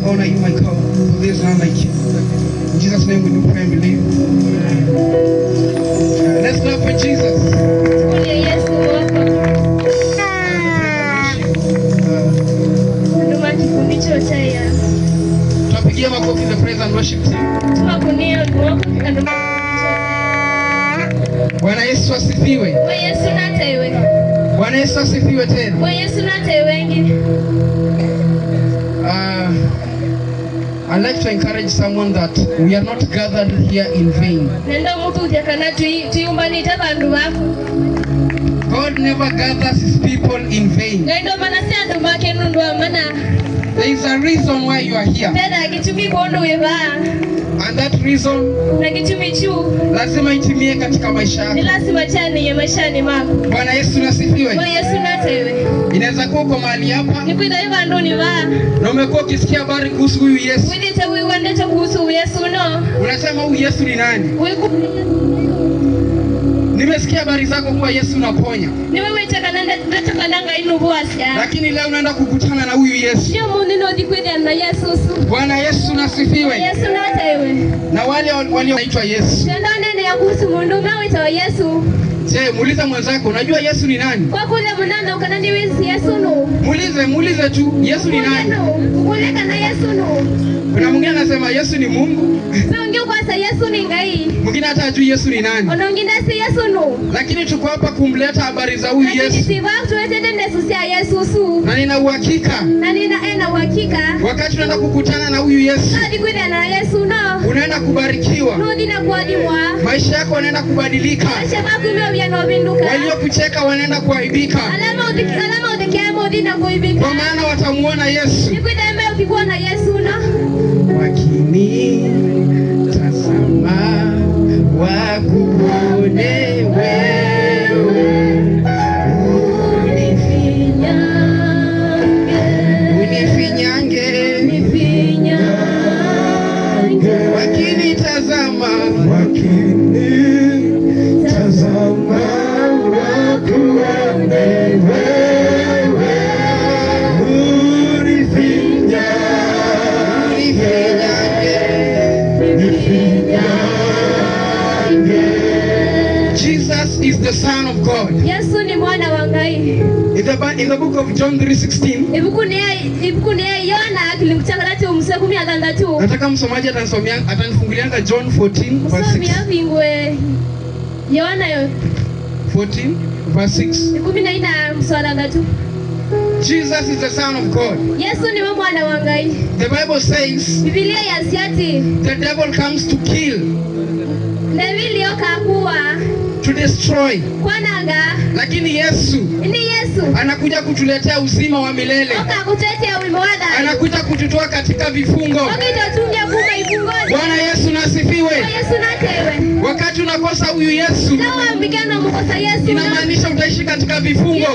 honor you, my God, for there is none like you. In Jesus' name we do pray and believe. Let's clap for Jesus. Tunapigia makofi the praise and worship team. Bwana Yesu asifiwe. Bwana Yesu asifiwe tena. I'd like to encourage someone that we are not gathered here in vain. God never gathers his people in vain. There is a reason why you are here. And that reason lazima itimie katika maisha yako. Bwana Yesu asifiwe. Inaweza kuwa uko mahali hapa na umekuwa ukisikia habari kuhusu huyu Yesu. Unasema huyu Yesu ni nani? Nimesikia habari zako kwa Yesu unaponya. Lakini leo unaenda kukutana na huyu Yesu. Bwana Yesu asifiwe. Na wale wanaitwa Yesu. Je, muuliza mwenzako, unajua Yesu ni nani? Muulize tu, Yesu ni nani? Kuna mwingine anasema Yesu ni Mungu. Mwingine hata hajui Yesu ni nani. Lakini tuko hapa kumleta habari za huyu Yesu. Na nina uhakika wakati unaenda kukutana na huyu Yesu unaenda kubarikiwa. Maisha yako yanaenda kubadilika. Waliokucheka wanaenda kuaibika. Kwa maana watamuona Yesu. Wakini tazama wakuone wewe, unifinyange. Wakini tazama wakuone wewe, Jesus is the Son of God. In the book of John 3:16. Nataka msomaji atanifungulianga John 14 verse 6. 14 verse 6. Jesus is the Son of God. The Bible says the devil comes to kill, to destroy. Lakini Yesu anakuja kutuletea uzima wa milele. Anakuja kututoa katika vifungo. Bwana Yesu asifiwe. Wakati unakosa huyu Yesu, inamaanisha utaishi katika vifungo.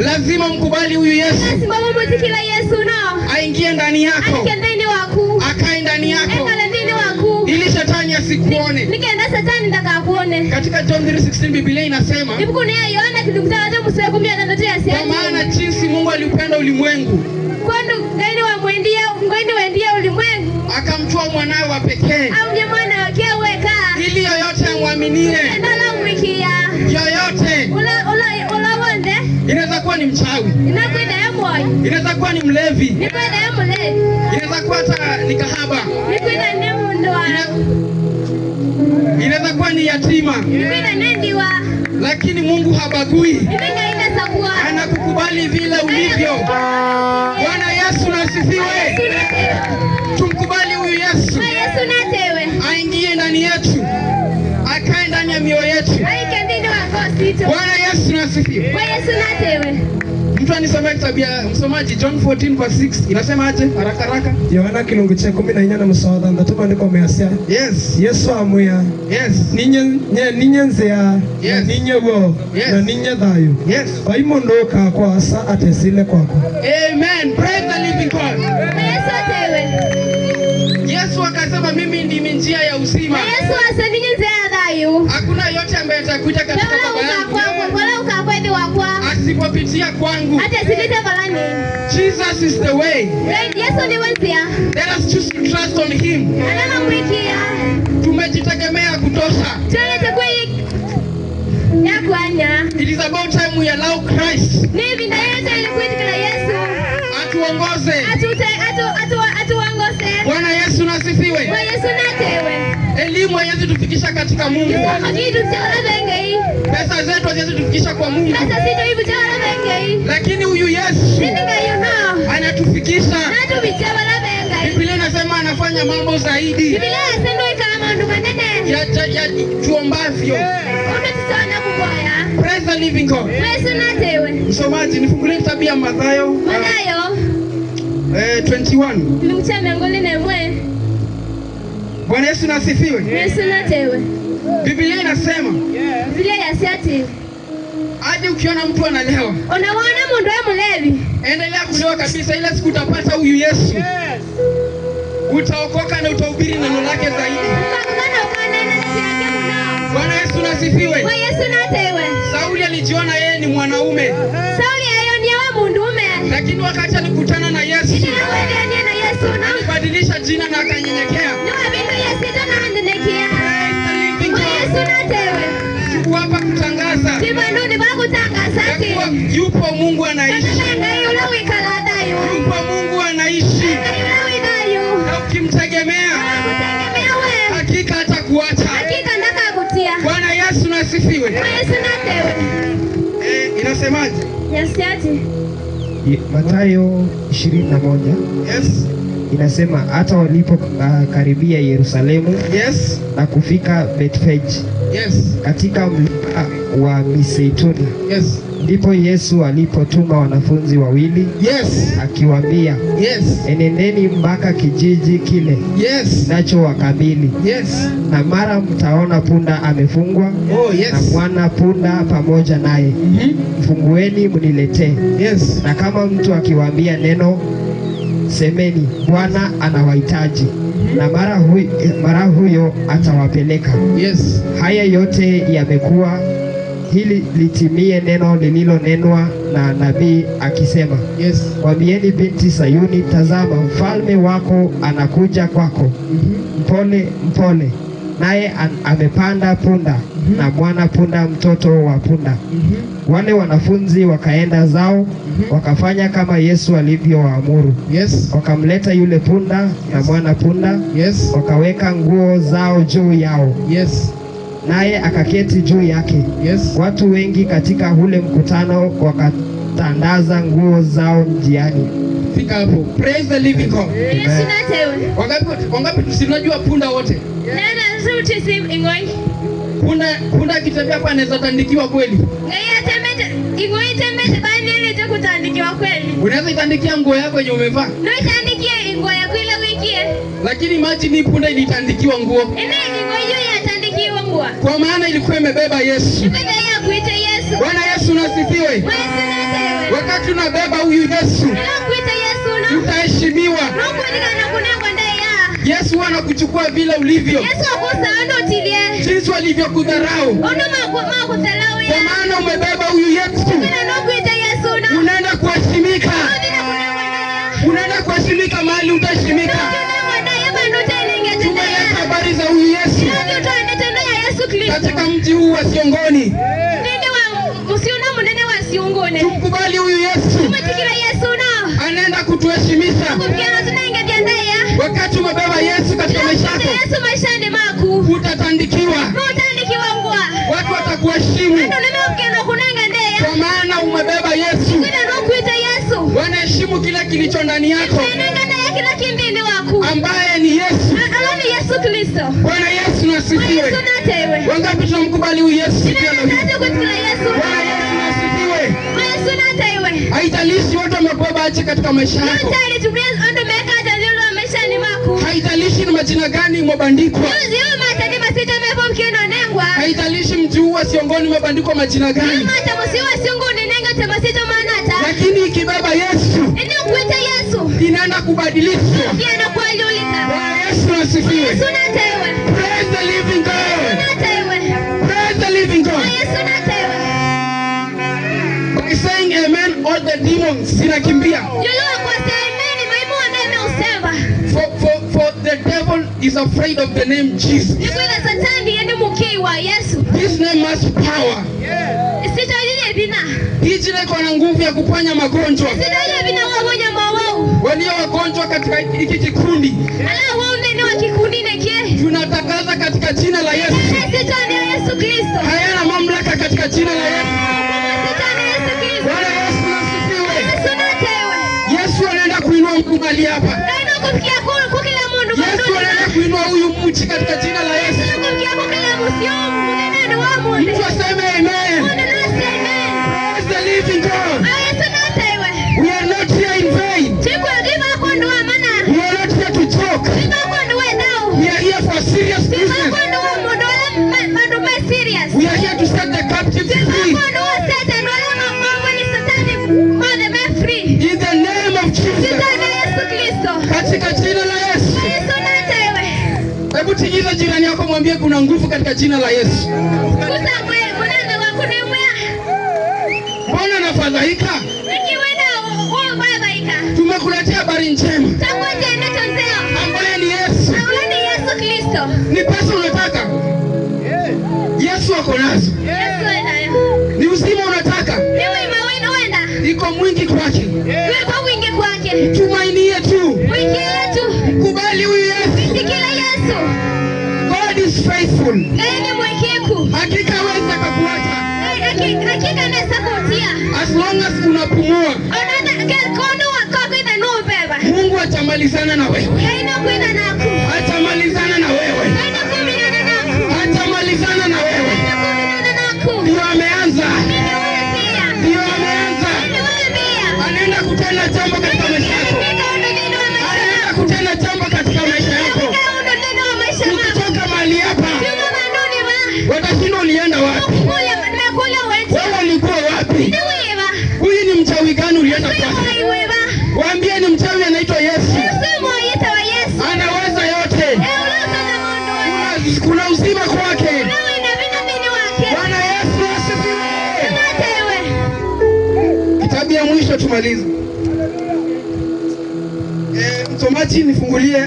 Lazima mkubali huyu Yesu. Aingie ndani yako. Akae ndani yako. Ili shetani asikuone. Katika John 3:16 Biblia inasema, kwa maana jinsi Mungu aliupenda ulimwengu akamtoa mwanawe wa pekee, ili yoyote amwaminie. Yoyote. Inaweza kuwa ni mchawi, inaweza kuwa ni mlevi, inaweza kuwa hata ni kahaba, inaweza kuwa ni yatima, lakini Mungu habagui. Anakukubali vile ulivyo. Bwana Yesu asifiwe. Tumkubali huyu Yesu. Aingie ndani yetu, akae ndani ya mioyo yetu. Bwana Yesu asifiwe. Mtu anisomea kitabu ya msomaji John 14 verse 6. Inasema aje? Haraka haraka. Yohana kilungu cha 14 na msawada ndatuma ndiko measia. Yes. Yesu amuya. Yes. Ninye nzea. Yes. Ninye wo. Yes. Na ninye thayo. Yes. Waimondoka kwa asa atesile kwako. Amen. Praise the living God. Yesu akasema mimi ndimi njia ya uzima. Hakuna yote ambaye atakuja katika Baba yangu isipopitia kwangu. Ate silite balani. Jesus is the way. Yesu ni wanzia. Let us choose to trust on him. Alama mwikia. Tumejitegemea kutosha. Tuelete kweli ya kwanya. It is about time we allow Christ. Ni vinda yote ilikuitikana Yesu. Atuongoze. Atuongoze. Bwana Yesu nasifiwe. Bwana Yesu natewe. Elimu haiwezi tufikisha katika Mungu. Pesa zetu haziwezi tufikisha kwa Mungu. Lakini huyu Yesu anatufikisha. Biblia inasema anafanya mambo zaidi ya tuombavyo. Praise the living God. Msomaji, nifungulie kitabu ya Mathayo 21. Bwana Yesu nasifiwe. Yesu natewe. Biblia inasema, Biblia yasiati. Hadi ukiona mtu analewa, unaona mundu wa mlevi, endelea kulewa kabisa, ila siku utapata huyu Yesu. Utaokoka na utahubiri neno lake zaidi. Bwana Yesu nasifiwe. Bwana Yesu natewe. Sauli alijiona yeye ni mwanaume. Sauli ayonia wa mundume. Lakini wakati alikutana na Yesu, alibadilisha jina na akanyenyekea. Tuko hapa kutangaza yupo Mungu anaishi. Yupo Mungu anaishi. Na ukimtegemea hakika atakuacha. Bwana Yesu nasifiwe. Inasemaje? Mathayo 21. Yes. Inasema hata walipo karibia Yerusalemu, yes, na kufika Bethfage, yes, katika mlima wa Mizeituni, yes, ndipo Yesu alipotuma wanafunzi wawili, yes, akiwaambia, yes, enendeni mpaka kijiji kile, yes, nacho wakabili, yes, na mara mtaona punda amefungwa, yes, na mwana punda pamoja naye, mfungueni mniletee. Yes. Na kama mtu akiwaambia neno, semeni, Bwana anawahitaji, na mara huyo atawapeleka. Yes. Haya yote yamekuwa hili litimie neno lililonenwa na nabii akisema, yes, waambieni binti Sayuni, tazama mfalme wako anakuja kwako, mpole mpole, naye amepanda punda, na mwana punda, mtoto wa punda. Wale wanafunzi wakaenda zao, wakafanya kama Yesu alivyowaamuru. Yes. Wakamleta yule punda na mwana punda. Yes. Wakaweka nguo zao juu yao. Yes. Naye akaketi juu yake. Yes. Watu wengi katika ule mkutano wakatandaza nguo zao njiani. Fika hapo. Praise the living God. Yesu natewe. Wangapi tusinajua punda wote? Nana suti sim ingoi. Punda kitembea kwa anaweza tandikiwa kweli. Ngaya temete ingoi temete bani ile tu kutandikiwa kweli. Unaweza itandikia nguo yako yenye umevaa. Ndio itandikie nguo yako ile wiki. Lakini imagine punda ilitandikiwa nguo. Ene ingoi hiyo yatandikiwa nguo. Kwa maana ilikuwa imebeba Yesu. Ibada ya kuita Yesu. Bwana Yesu nasifiwe. Yesu natewe. Wakati unabeba huyu Yesu, kuita Yesu utaheshimiwa. Yesu anakuchukua vile ulivyo. Yesu akusando tilie. Jinsi alivyokudharau. Kwa maana umebeba huyu Yesu. Unaenda kuheshimika. Unaenda kuheshimika mahali utaheshimika. Tumeleta habari za huyu Yesu katika mji huu wa Siongoni. Tumkubali huyu Yesu. Anaenda kutuheshimisha. Wakati umebeba Yesu katika maisha yako, utatandikiwa. Watu watakuheshimu. Kwa maana umebeba Yesu. Wanaheshimu kila kilicho ndani yako, ambaye ni Yesu. Bwana Yesu nasifiwe. Wangapi tunamkubali huyu Yesu? Bwana Yesu nasifiwe. Haijalishi watu wamekuwa aje katika maisha yako. Haijalishi ni majina gani umebandikwa. Haijalishi mji huu wa Siongoni umebandikwa majina gani. Lakini ikibeba Yesu, inaenda kubadilishwa. Bwana Yesu nasifiwe. Praise the living God. Praise the living God. By saying amen, all the demons zinakimbia. Yolo kwa semeni maimu nene usema. For the devil is afraid of the name Jesus. Nikwenda satani yende mukei wa Yesu. This name has power. Sitajile bina. Hii jina iko na nguvu ya kuponya magonjwa. Sitajile bina wamoja mawao. Walio wagonjwa katika hiki kikundi. Ala wao nene wa kikundi neke. Tunatakaza katika jina la Yesu. Shetani ya Yesu Kristo. Hayana mamlaka katika jina la Yesu. Shetani ya Yesu Kristo. Bwana Yesu asifiwe. Yesu natewe. Yesu anaenda kuinua mtu mahali hapa. Naenda kufikia kwa kila mundu. Yesu anaenda kuinua huyu mchi katika jina la Yesu. Naenda kufikia kwa kila musiamu. Nene wa mundu. Mtu aseme amen. Praise the living God. Yesu natewe. We are not here in vain. Chiku diva kondo wa mana. We are not here to joke. Diva kondo we dao. We are here for serious Diva business. kondo wa mundu wala mandu me serious. We are here to set the captives Diva free. kondo wa satan wala mambo ni satani mother me free. In the name of Jesus. Shetani Yesu Kristo. Katika jina la Yesu. Yesu natewe. Hebu tingiza jirani yako, mwambie kuna nguvu katika jina la Yesu. Kusakwe kunanda wa kunemwea. Mbona nafadhaika? Nikiwenda uo babaika. Tumekuletea habari njema Tangoje neto nzeo. ambaye ni Yesu. Aulani Yesu Kristo. Ni pesa unataka? Yesu ako nazo. Yesu enayo. Ni uzima unataka? Niwe mawino wenda. Iko mwingi kwake. Niwe kwa wingi kwake. Tumainie tu. Wiki yetu. Kubali huyu Yesu. Sikila Yesu. God is faithful. Ni mwekeku. Hakika hawezi akakuacha. Hakika nesa kutia. As long as unapumua, Onana kono wako ina no beba. Mungu atamalizana na wewe. Haina kuina naku. Atamalizana na wewe. Haina kumina naku. Atamalizana na wewe. Haina kumina naku. Ndio ameanza. Mimi wale pia. Ndio ameanza. Mimi wale pia. Anaenda kutenda jambo katika maisha yako. Anaenda kutenda jambo katika maisha yako. Ukitoka mahali hapa, watashindwa ulienda wapi? Wewe ulikuwa wapi? Huyu ni mchawi gani ulienda kwake? Waambie ni mchawi anaitwa Yesu. Anaweza yote. Kuna uzima kwake. Bwana Yesu asifiwe. Kitabu ya mwisho tumalize. Msomaji nifungulie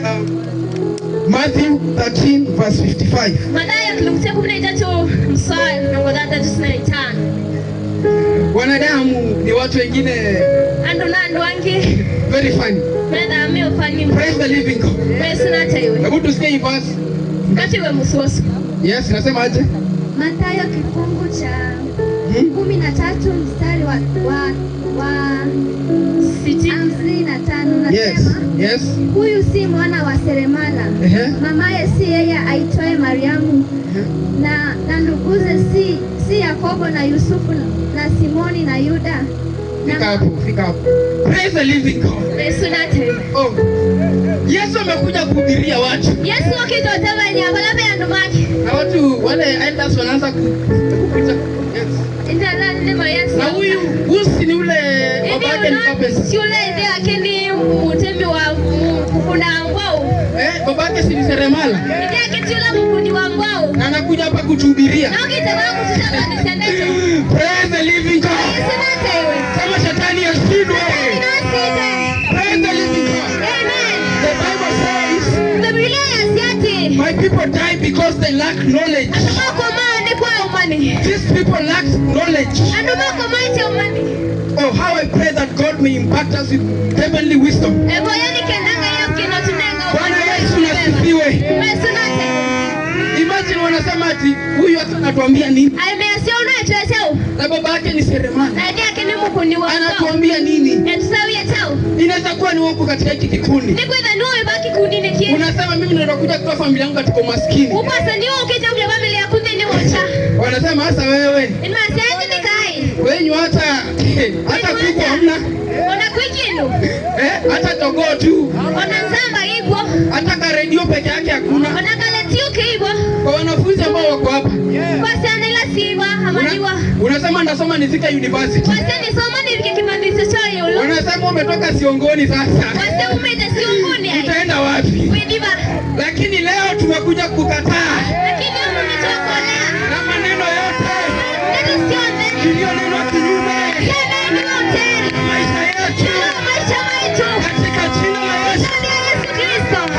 Matthew 13 verse 55. Wanadamu ni watu wengine very funny. Praise the living God. Hebu tusikie hii verse. Yes, nasema aje? Mathayo kifungu cha 13 mstari wa 55 Yes, nasema, yes. huyu si mwana wa seremala, mamaye si yeye aitwaye Mariamu, na nduguze si Yakobo na Yusufu na Simoni na Yuda. Fika hapo. Praise the living God. Oh. Yesu amekuja kuhubiria watu. Na watu wale elders wanaanza kupita. Yes. Na huyu Gusi ni ule babake ni Papes. Babake si seremala. Na anakuja hapa kutuhubiria. Praise the living God. Kama shetani ashindwe. Praise the living God. The Bible says, my people die because they lack knowledge. These people lack knowledge. Oh, how I pray that God may impact us with heavenly wisdom. Bwana Yesu asifiwe. Imagine wanasema ati huyu hata anatuambia nini? Na baba yake ni seremala. Anatuambia nini? Inaweza kuwa ni wako katika hiki kikundi. Unasema mimi ninakuja kutoa familia yangu katika umaskini. Wanasema hasa wewe. Wenyu hata kuku hamna. Hata jogoo tu. Hata ka radio peke yake hakuna. Kwa wanafunzi ambao wako hapa. Unasema ndasoma nifike university. Wanasema umetoka Siongoni sasa. Utaenda wapi? Lakini leo tumekuja kukataa. Na maneno yote. Ndio neno Sema kinyume. Maisha yetu. Katika jina la Yesu.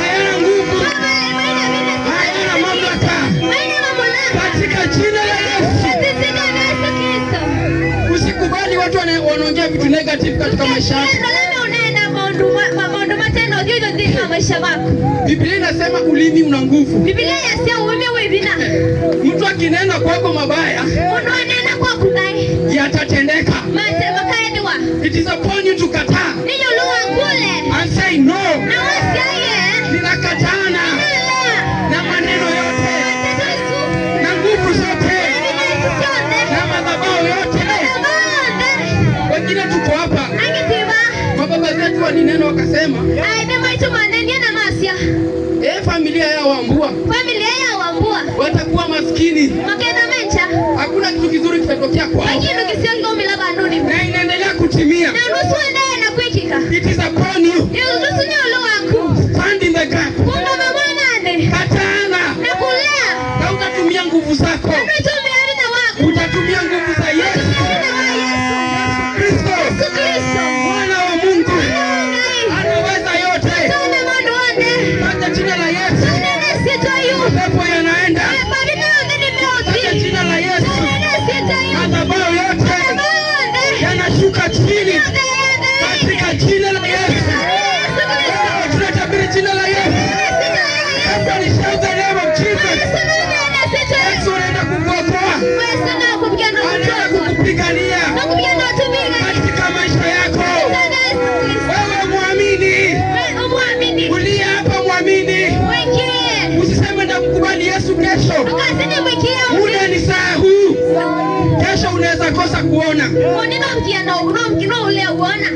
Hayana nguvu. Hayana mamlaka. Katika jina la Yesu. Usikubali watu wanaongea vitu negative katika maisha yako. Biblia inasema ulimi una nguvu. Mtu akinena kwako mabaya yatatendeka. It is upon you to kataa and say no. Ninakatana na maneno yote na nguvu zote na madhabahu yote. Wengine tuko hapa, mababa zetu walinena wakasema familia yao Wambua watakuwa maskini. Hakuna kitu kizuri kitatokea kwao. Na inaendelea kutimia. It is upon you. Stand in the gap. Katana. Na utatumia nguvu zako. Utatumia nguvu za Yesu. Kristo. Mwana wa Mungu. Anaweza yote. Katika jina la Yesu. Pepo yanaenda. Katika jina la Yesu. Madhabahu yote yanashuka chini. Katika jina la Yesu. Tunatabiri jina la Yesu. Somebody shout the name of Jesus. Yesu anaenda kukuokoa. Anaenda kukupigania katika maisha yako. Wewe muamini. Ulia hapa muamini. Usiseme na kukubali Yesu kesho. Muda ni saa huu. Kesho unaweza kosa kuona.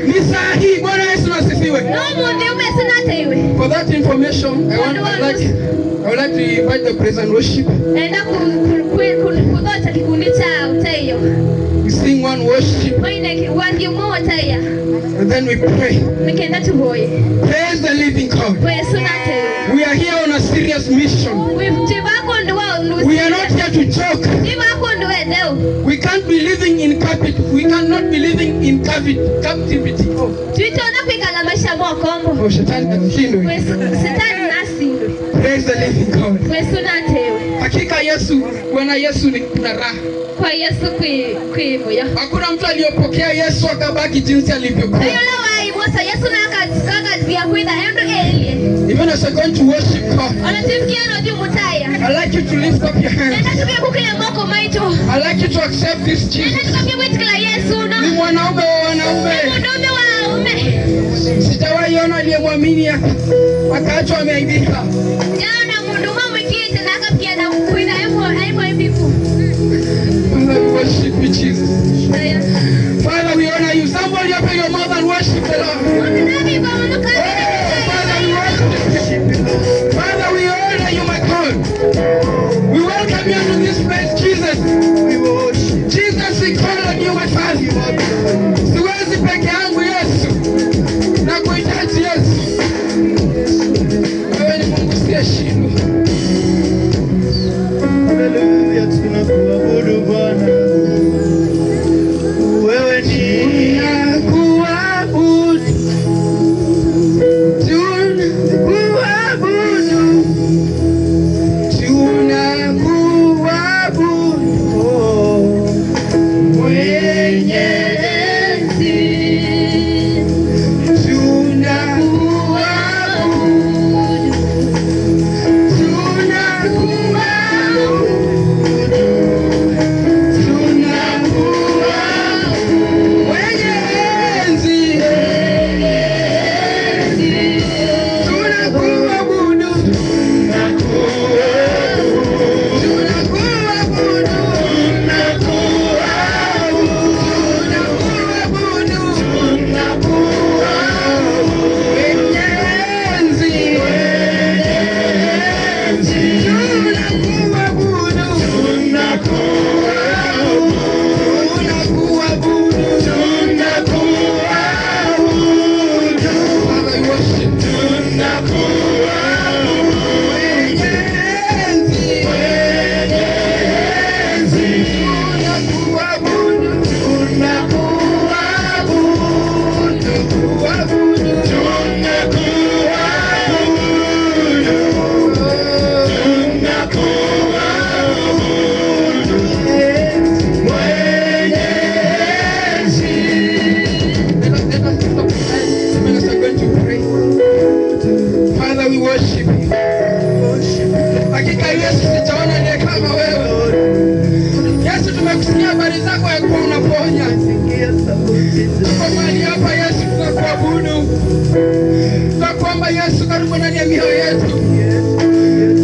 Ni saa hii. Bwana Yesu asifiwe. For that information, I would like to invite the praise and worship. We sing one worship and then we pray. Praise the living God. We are here on a serious mission. We are not here to joke. We can't be living in captivity. We cannot be living in captivity. Oh, praise the living God. Hakika Yesu, Bwana Yesu ni kuna raha. Kwa Yesu kuimuya. Hakuna mtu aliyopokea Yesu akabaki jinsi alivyokuwa. Even as you're going to worship God, I'd like you to lift up your hands. I'd like you to accept this Jesus. Ni mwanaume wa wanaume. Sijawahi ona aliyemwamini akaachwa ameaibika. Father, we worship you, Jesus. Father, we honor you. Somebody open your mouth and worship the Lord. Father, we honor you, my God. We welcome you to this place, Jesus. Jesus, we call on you, my Father. Siwezi peke yangu Yesu. Na kuhitaji Yesu. Wewe ni Mungu siyeshindwa. Haleluya, tunakuabudu Bwana. Wewe ni kuabudu. Tunakuabudu. Mwenye Hakika Yesu sijaona ndiye kama wewe. Yesu tumekusikia habari zako ya kuwa unaponya. Kwa mahali hapa Yesu tunakuabudu. Tunakuomba Yesu karibu ndani ya mioyo yetu.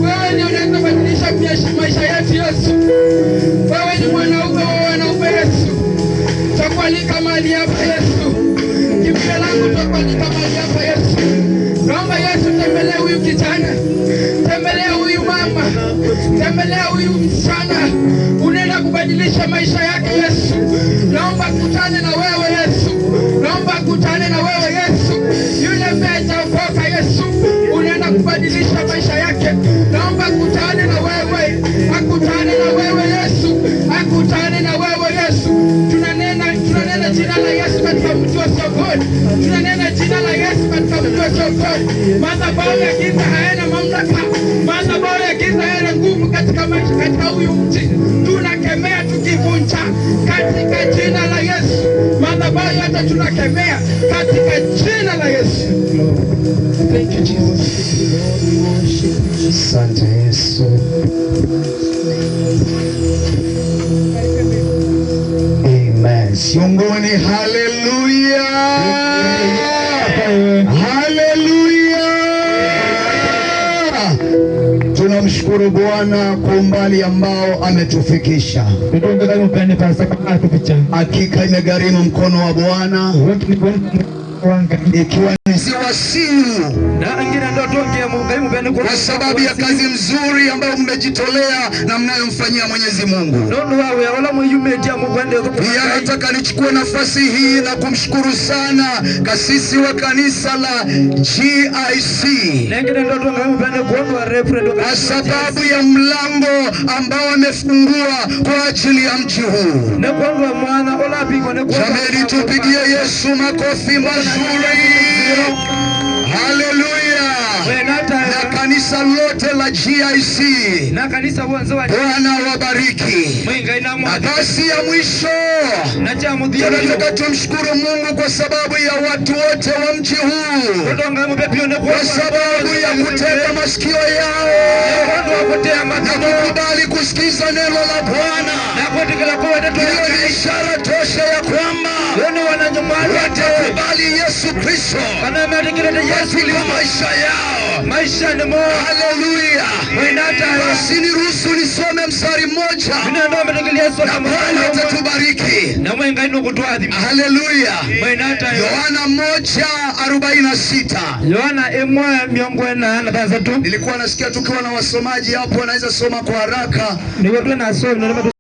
Wewe ndiye unaweza badilisha maisha yetu Yesu. Wewe ni mwanaume wa wanaume Yesu. Tutakualika mahali hapa Yesu. Kimbilio langu tutakualika mahali hapa Yesu. Naomba Yesu tembelee huyu kijana. Tembelea huyu mama, tembelea huyu msichana, unaenda kubadilisha maisha yake Yesu. Naomba kutane na wewe Yesu, naomba kutane na wewe Yesu. Yule ambaye hajaokoka Yesu, unaenda kubadilisha maisha yake. Naomba kutane na wewe, akutane na wewe Yesu, akutane na wewe Yesu. Tunanena jina la Yesu katika mji wa Sokoni, tunanena jina la Yesu katika mji wa Sokoni. Madhabahu ya giza hayana mamlaka, madhabahu ya giza hayana nguvu katika maisha, katika huyu mji. Tunakemea tukivunja katika jina la Yesu. Madhabahu yote tunakemea katika jina la Yesu. Thank you Jesus. Asante Yesu. Amen. Siongoni, haleluya. Haleluya. Tunamshukuru Bwana kwa umbali ambao ametufikisha. Hakika imegharimu mkono wa Bwana, ikiwa ni wasiu kwa sababu ya kazi nzuri ambayo mmejitolea na mnayomfanyia Mwenyezi Mungu. Pia nataka nichukue nafasi hii na kumshukuru sana kasisi wa kanisa la GIC kwa sababu ya mlango ambao amefungua kwa ajili ya mji huu. Jamani, tupigie Yesu makofi mazuri. Haleluya. Na kanisa lote la GIC, Bwana wabariki. Na basi ya mwisho, tunataka tumshukuru Mungu kwa sababu ya watu wote wa mji huu, kwa sababu ya kutega masikio yao na kukubali kusikiza neno la Bwana. Hiyo ni ishara tosha ya kwamba watakubali Yesu Kristo katika maisha yao. Haleluya. Basi niruhusu nisome mstari mmoja na Bwana atatubariki. Haleluya. Yohana 1:46. Nilikuwa nasikia tukiwa na wasomaji hapo wanaweza soma kwa haraka.